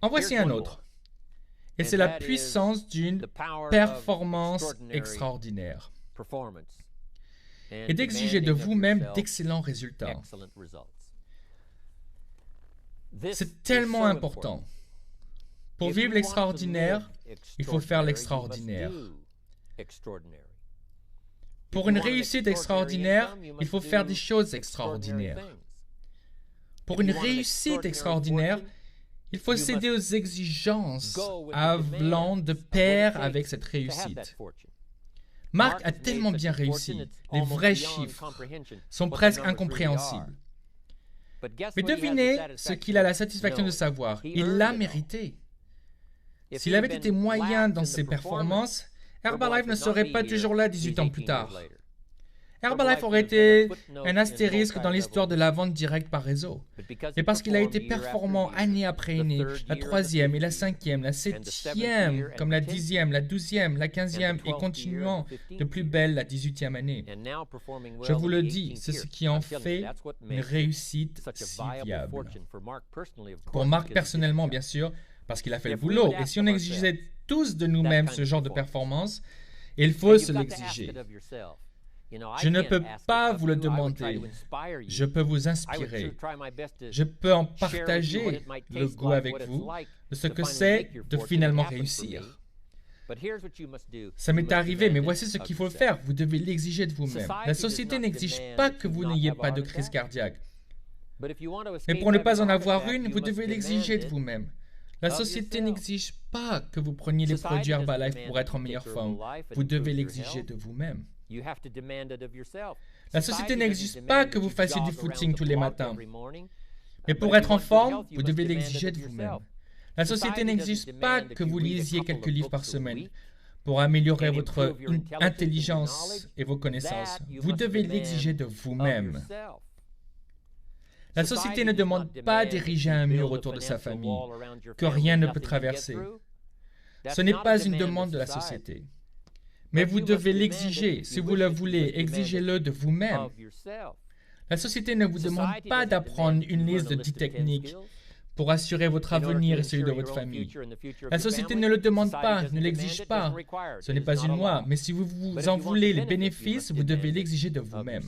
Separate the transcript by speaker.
Speaker 1: En voici un autre. Et c'est la puissance d'une performance extraordinaire. Et d'exiger de vous-même d'excellents résultats. C'est tellement important. Pour vivre l'extraordinaire, il faut faire l'extraordinaire. Pour une réussite extraordinaire, il faut faire des choses extraordinaires. Pour une réussite extraordinaire, il faut céder aux exigences allant de pair avec cette réussite. Marc a tellement bien réussi. Les vrais chiffres sont presque incompréhensibles. Mais devinez ce qu'il a la satisfaction de savoir. Il l'a mérité. S'il avait été moyen dans ses performances, Herbalife ne serait pas toujours là 18 ans plus tard. Herbalife aurait été un astérisque dans l'histoire de la vente directe par réseau. Mais parce qu'il a été performant année après année, la 3e et la 5e, la 7e, comme la 10e, la 12e, la 15e et continuant de plus belle la 18e année. Je vous le dis, c'est ce qui en fait une réussite si viable. Pour Marc personnellement, bien sûr, parce qu'il a fait le boulot. Et si on exigeait tous de nous-mêmes ce genre de performance, il faut se l'exiger. Je ne peux pas vous le demander. Je peux vous inspirer. Je peux en partager le goût avec vous de ce que c'est de finalement réussir. Ça m'est arrivé, mais voici ce qu'il faut faire. Vous devez l'exiger de vous-même. La société n'exige pas que vous n'ayez pas de crise cardiaque. Mais pour ne pas en avoir une, vous devez l'exiger de vous-même. La société n'exige pas que vous preniez les produits Herbalife pour être en meilleure forme. Vous devez l'exiger de vous-même. La société n'exige pas que vous fassiez du footing tous les matins. Mais pour être en forme, vous devez l'exiger de vous-même. La société n'exige pas que vous lisiez quelques livres par semaine pour améliorer votre intelligence et vos connaissances. Vous devez l'exiger de vous-même. La société ne demande pas d'ériger un mur autour de sa famille que rien ne peut traverser. Ce n'est pas une demande de la société. Mais vous devez l'exiger. Si vous le voulez, exigez-le de vous-même. La société ne vous demande pas d'apprendre une liste de 10 techniques pour assurer votre avenir et celui de votre famille. La société ne le demande pas, ne l'exige pas. Ce n'est pas une loi, mais si vous en voulez les bénéfices, vous devez l'exiger de vous-même.